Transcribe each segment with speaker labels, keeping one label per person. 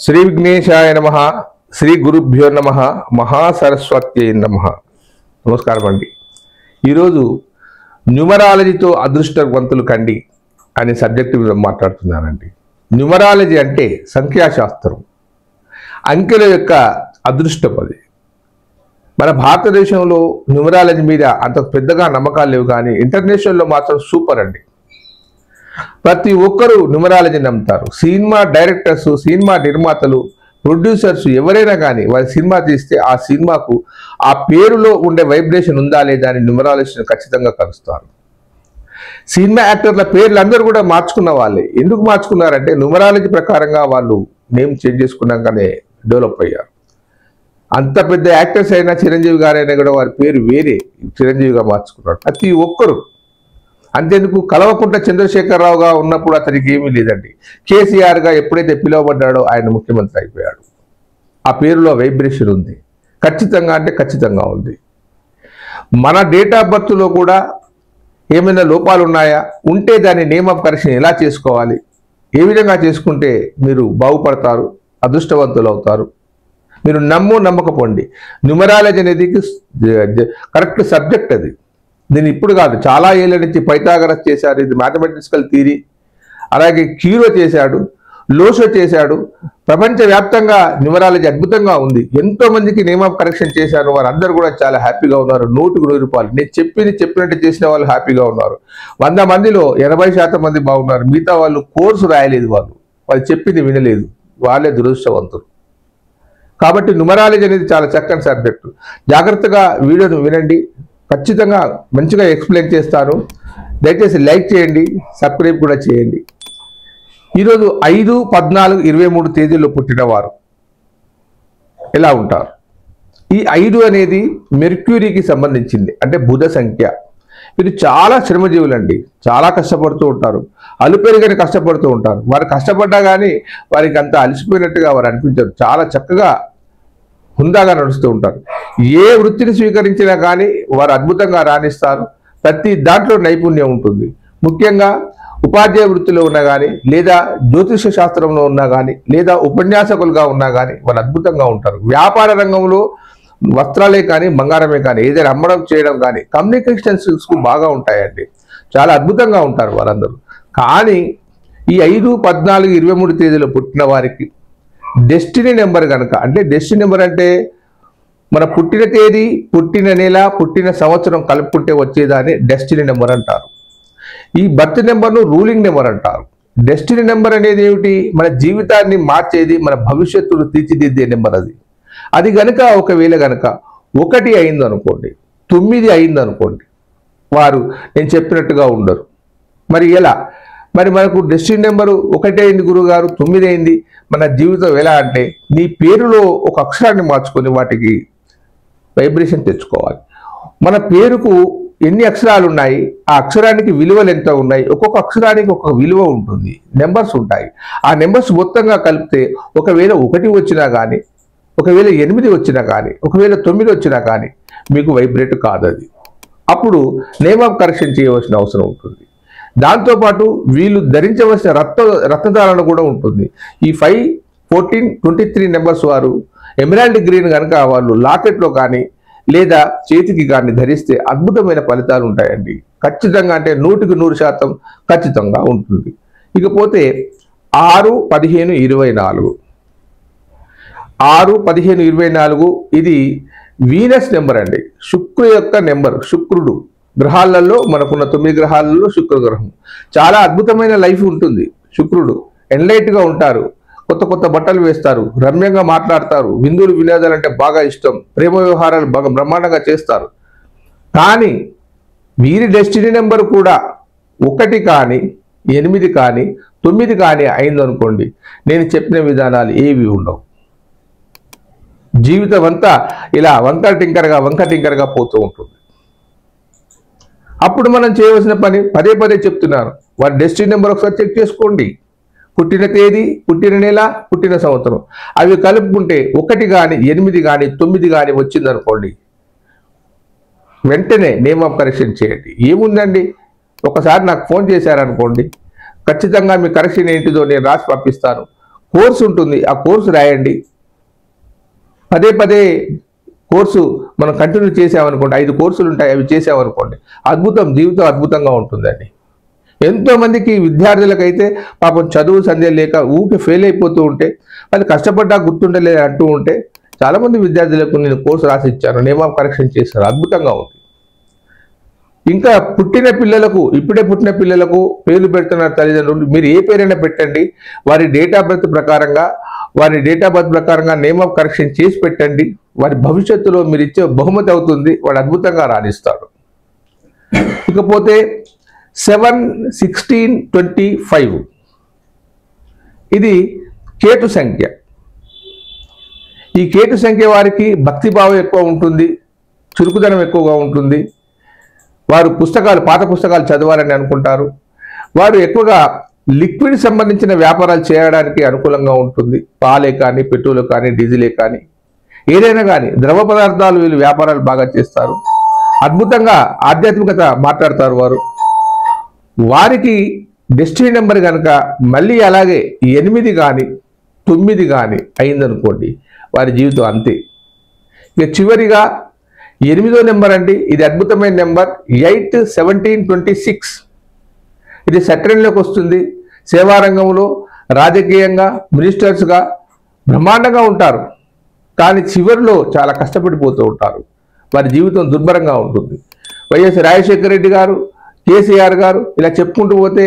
Speaker 1: శ్రీ విఘ్నేశాయ నమః, శ్రీ గురుభ్యో నమః, మహాసరస్వత్యై నమః. నమస్కారం అండి. ఈరోజు న్యూమరాలజీతో అదృష్టవంతులు కండి అనే సబ్జెక్టు మీద మాట్లాడుతున్నానండి. న్యూమరాలజీ అంటే సంఖ్యాశాస్త్రం, అంకెల యొక్క అదృష్టపది. మన భారతదేశంలో న్యూమరాలజీ మీద అంత పెద్దగా నమ్మకాలు లేవు, కానీ ఇంటర్నేషనల్లో మాత్రం సూపర్ అండి. ప్రతి ఒక్కరూ న్యూమరాలజీ నమ్ముతారు. సినిమా డైరెక్టర్స్, సినిమా నిర్మాతలు, ప్రొడ్యూసర్స్ ఎవరైనా కానీ వారి సినిమా తీస్తే ఆ సినిమాకు ఆ పేరులో ఉండే వైబ్రేషన్ ఉందా లేదా అని న్యూమరాలజీని ఖచ్చితంగా కలుస్తారు. సినిమా యాక్టర్ల పేర్లు అందరూ కూడా మార్చుకున్న వాళ్ళే. ఎందుకు మార్చుకున్నారంటే న్యూమరాలజీ ప్రకారంగా వాళ్ళు నేమ్ చేంజ్ చేసుకున్నాకనే డెవలప్ అయ్యారు. అంత పెద్ద యాక్టర్స్ అయినా, చిరంజీవి గారైనా కూడా వారి పేరు వేరే చిరంజీవిగా మార్చుకున్నారు ప్రతి ఒక్కరు. అంతేందుకు కల్వకుంట్ల చంద్రశేఖరరావుగా ఉన్నప్పుడు అతనికి ఏమీ లేదండి. కేసీఆర్గా ఎప్పుడైతే పిలువబడ్డాడో ఆయన ముఖ్యమంత్రి అయిపోయాడు. ఆ పేరులో వైబ్రేషన్ ఉంది, ఖచ్చితంగా అంటే ఖచ్చితంగా ఉంది. మన డేట్ ఆఫ్ బర్త్లో కూడా ఏమైనా లోపాలు ఉన్నాయా, ఉంటే దాని నేమ్ ఆఫ్ కరెక్షన్ ఎలా చేసుకోవాలి, ఏ విధంగా చేసుకుంటే మీరు బాగుపడతారు, అదృష్టవంతులు అవుతారు. మీరు నమ్మకపోండి, న్యూమరాలజీ అనేది కరెక్ట్ సబ్జెక్ట్. అది దీన్ని ఇప్పుడు కాదు, చాలా ఏళ్ళ నుంచి పైథాగరస్ చేశారు. ఇది మ్యాథమెటికల్ థియరీ. అలాగే క్యూరో చేశాడు, లోషో చేశాడు. ప్రపంచవ్యాప్తంగా న్యూమరాలజీ అద్భుతంగా ఉంది. ఎంతో మందికి నేమ్ ఆఫ్ కరెక్షన్ చేశారు. వారందరూ కూడా చాలా హ్యాపీగా ఉన్నారు. 100కు 100 నేను చెప్పినట్టు చేసిన వాళ్ళు హ్యాపీగా ఉన్నారు. 100 మందిలో 80% మంది బాగున్నారు. మిగతా వాళ్ళు కోర్సు రాయలేదు, వాళ్ళు చెప్పింది వినలేదు. వాళ్ళే దురదృష్టవంతులు. కాబట్టి న్యూమరాలజీ అనేది చాలా చక్కని సబ్జెక్టు. జాగ్రత్తగా వీడియోను వినండి, ఖచ్చితంగా మంచిగా ఎక్స్ప్లెయిన్ చేస్తాను. దయచేసి లైక్ చేయండి, సబ్స్క్రైబ్ కూడా చేయండి. ఈరోజు 5, 14, 23 తేదీల్లో పుట్టినవారు ఎలా ఉంటారు? ఈ 5 అనేది మెర్క్యూరీకి సంబంధించింది, అంటే బుధ సంఖ్య. వీరు చాలా శ్రమజీవులండి, చాలా కష్టపడుతూ ఉంటారు. అలుపెరుగని కష్టపడుతూ ఉంటారు. వారు కష్టపడ్డా కానీ వారికి అంత అలసిపోయినట్టుగా వారు అనిపించారు. చాలా చక్కగా హుందాగా నడుస్తూ ఉంటారు. ఏ వృత్తిని స్వీకరించినా కానీ వారు అద్భుతంగా రాణిస్తారు. ప్రతి దాంట్లో నైపుణ్యం ఉంటుంది. ముఖ్యంగా ఉపాధ్యాయ వృత్తిలో ఉన్నా కానీ, లేదా జ్యోతిష శాస్త్రంలో ఉన్నా కానీ, లేదా ఉపన్యాసకులుగా ఉన్నా కానీ వారు అద్భుతంగా ఉంటారు. వ్యాపార రంగంలో వస్త్రాలే కానీ, బంగారమే కానీ, ఏదైనా అమ్మడం చేయడం కానీ, కమ్యూనికేషన్ స్కిల్స్ బాగా ఉంటాయండి. చాలా అద్భుతంగా ఉంటారు వారందరూ. కానీ ఈ 5, 14, 23 తేదీలో పుట్టిన వారికి డెస్టినీ నెంబర్ కనుక, అంటే డెస్టినీ నెంబర్ అంటే మన పుట్టిన తేదీ, పుట్టిన నెల, పుట్టిన సంవత్సరం కలుపుకుంటే వచ్చేదాన్ని డెస్టినీ నెంబర్ అంటారు. ఈ బర్త్ నెంబర్ను రూలింగ్ నెంబర్ అంటారు. డెస్టినీ నెంబర్ అనేది ఏమిటి? మన జీవితాన్ని మార్చేది, మన భవిష్యత్తును తీర్చిదిద్దే నెంబర్ అది. అది కనుక ఒకవేళ కనుక 1 అయింది అనుకోండి, 9 అయింది అనుకోండి, వారు నేను చెప్పినట్టుగా ఉండరు. మరి ఎలా? మరి మనకు డెస్టినీ నెంబరు 1 అయింది గురుగారు, 9 అయింది, మన జీవితం ఎలా అంటే నీ పేరులో ఒక అక్షరాన్ని మార్చుకొని వాటికి వైబ్రేషన్ తెచ్చుకోవాలి. మన పేరుకు ఎన్ని అక్షరాలు ఉన్నాయి, ఆ అక్షరానికి విలువలు ఎంత ఉన్నాయి, ఒక్కొక్క అక్షరానికి ఒక విలువ ఉంటుంది, నెంబర్స్ ఉంటాయి. ఆ నెంబర్స్ మొత్తంగా కలిపితే ఒకవేళ 1 వచ్చినా కానీ, ఒకవేళ 8 వచ్చినా కానీ, ఒకవేళ 9 వచ్చినా కానీ మీకు వైబ్రేట్ కాదు అది. అప్పుడు నేమ్ ఆఫ్ కరెక్షన్ చేయవలసిన అవసరం ఉంటుంది. దాంతోపాటు వీళ్ళు ధరించవలసిన రత్నధారణ కూడా ఉంటుంది. ఈ 5, 14, 23 నెంబర్స్ వారు ఎమరాల్డ్ గ్రీన్ కనుక వాళ్ళు లాకెట్లో కానీ లేదా చేతికి కానీ ధరిస్తే అద్భుతమైన ఫలితాలు ఉంటాయండి. ఖచ్చితంగా, అంటే 100కు 100% ఖచ్చితంగా ఉంటుంది. ఇకపోతే 6, 15, 24 6, 15, 24 ఇది వీనస్ నెంబర్ అండి. శుక్రుడు యొక్క నెంబర్. శుక్రుడు గ్రహాలలో మనకున్న 9 గ్రహాలలో శుక్ర గ్రహం చాలా అద్భుతమైన లైఫ్ ఉంటుంది. శుక్రుడు ఎన్లైట్గా ఉంటారు, కొత్త కొత్త బట్టలు వేస్తారు, రమ్యంగా మాట్లాడతారు, విందులు వినోదాలు అంటే బాగా ఇష్టం, ప్రేమ వ్యవహారాలు బాగా బ్రహ్మాండంగా చేస్తారు. కానీ వీరి డెస్టినీ నెంబర్ కూడా 1 కానీ, 8 కానీ, 9 కానీ అయిందనుకోండి, నేను చెప్పిన విధానాలు ఏవి ఉండవు. జీవితం అంతా ఇలా వంకర టింకరగా పోతూ ఉంటుంది. అప్పుడు మనం చేయవలసిన పని పదే పదే చెప్తున్నాను, వారి డెస్టినీ నెంబర్ ఒకసారి చెక్ చేసుకోండి. పుట్టిన తేదీ, పుట్టిన నెల, పుట్టిన సంవత్సరం అవి కలుపుకుంటే 1 కానీ, 8 కానీ, 9 కానీ వచ్చిందనుకోండి, వెంటనే నేమ్ ఆఫ్ కరెక్షన్ చేయండి. ఏముందండి, ఒకసారి నాకు ఫోన్ చేశారనుకోండి, ఖచ్చితంగా మీ కరెక్షన్ ఏంటిదో నేను రాసి పంపిస్తాను. కోర్సు ఉంటుంది, ఆ కోర్సు రాయండి. పదే పదే కోర్సు మనం కంటిన్యూ చేసామనుకోండి, 5 కోర్సులు ఉంటాయి, అవి చేసామనుకోండి, అద్భుతం, జీవితం అద్భుతంగా ఉంటుందండి. ఎంతోమందికి విద్యార్థులకైతే పాపం చదువు సంధ్య లేక ఊకే ఫెయిల్ అయిపోతూ ఉంటే, వాళ్ళు కష్టపడ్డా గుర్తుండలేదు అంటూ ఉంటే, చాలామంది విద్యార్థులకు నేను కోర్సు రాసి ఇచ్చాను, నేమ్ ఆఫ్ కరెక్షన్ చేశాను, అద్భుతంగా ఉంది. ఇంకా పుట్టిన పిల్లలకు, ఇప్పుడే పుట్టిన పిల్లలకు పేర్లు పెడుతున్న తల్లిదండ్రులు, మీరు ఏ పేరైనా పెట్టండి, వారి డేట్ ఆఫ్ బర్త్ ప్రకారంగా నేమ్ ఆఫ్ కరెక్షన్ చేసి పెట్టండి. వారి భవిష్యత్తులో మీరు ఇచ్చే బహుమతి అవుతుంది, వాడు అద్భుతంగా రాణిస్తాడు. ఇకపోతే 7-16-25 ఇది కేతు సంఖ్య. ఈ కేతు సంఖ్య వారికి భక్తిభావం ఎక్కువ ఉంటుంది, చురుకుదనం ఎక్కువగా ఉంటుంది. వారు పాత పుస్తకాలు చదవాలని అనుకుంటారు. వారు ఎక్కువగా లిక్విడ్ సంబంధించిన వ్యాపారాలు చేయడానికి అనుకూలంగా ఉంటుంది. పాలే కానీ, పెట్రోల్ కానీ, డీజిలే కానీ, ఏదైనా కానీ ద్రవ పదార్థాలు వీళ్ళు వ్యాపారాలు బాగా చేస్తారు. అద్భుతంగా ఆధ్యాత్మికత మాట్లాడతారు వారు. వారికి డెస్టినీ నెంబర్ కనుక మళ్ళీ అలాగే 8 కానీ 9 కానీ అయిందనుకోండి, వారి జీవితం అంతే. ఇక చివరిగా 8వ నెంబర్ అండి, ఇది అద్భుతమైన నెంబర్. 8-17-26 ఇది సెక్రటరీలోకి వస్తుంది. సేవారంగంలో రాజకీయంగా మినిస్టర్స్గా బ్రహ్మాండంగా ఉంటారు, కానీ చివరిలో చాలా కష్టపడిపోతూ ఉంటారు. వారి జీవితం దుర్భరంగా ఉంటుంది. వైఎస్ రాజశేఖర రెడ్డి గారు, కేసీఆర్ గారు, ఇలా చెప్పుకుంటూ పోతే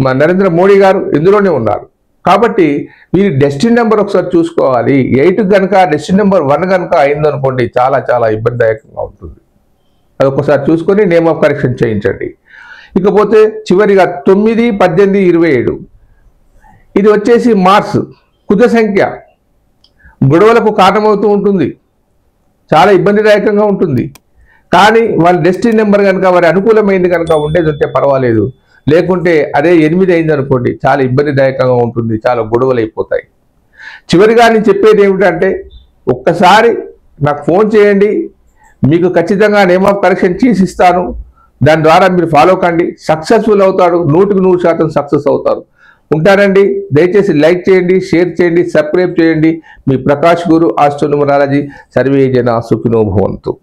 Speaker 1: మా నరేంద్ర మోడీ గారు ఇందులోనే ఉన్నారు. కాబట్టి వీరి డెస్టినీ నెంబర్ ఒకసారి చూసుకోవాలి. 8 కనుక డెస్టినీ నెంబర్ 1 కనుక అయిందనుకోండి, చాలా చాలా ఇబ్బందిదాయకంగా ఉంటుంది. అది ఒకసారి చూసుకొని నేమ్ ఆఫ్ కరెక్షన్ చేయించండి. ఇకపోతే చివరిగా 9-18-27 ఇది వచ్చేసి మార్స్, కుజ సంఖ్య. గొడవలకు కారణమవుతూ ఉంటుంది, చాలా ఇబ్బందిదాయకంగా ఉంటుంది. కానీ వాళ్ళ డెస్టినీ నెంబర్ కనుక వారి అనుకూలమైంది కనుక ఉండేది ఉంటే పర్వాలేదు. లేకుంటే అదే 8 అయింది అనుకోండి, చాలా ఇబ్బందిదాయకంగా ఉంటుంది, చాలా గొడవలు అయిపోతాయి. చివరిగా నేను చెప్పేది ఏమిటంటే, ఒక్కసారి నాకు ఫోన్ చేయండి, మీకు ఖచ్చితంగా నేమ్ ఆఫ్ కరెక్షన్ చేసి ఇస్తాను. దాని ద్వారా మీరు ఫాలో కండి, సక్సెస్ఫుల్ అవుతాడు, 100% సక్సెస్ అవుతారు. ఉంటారండి. దయచేసి లైక్ చేయండి, షేర్ చేయండి, సబ్స్క్రైబ్ చేయండి. మీ ప్రకాష్ గురు ఆస్ట్రో న్యూమరాలజీ. సర్వే జనా సుఖినో భవంతు.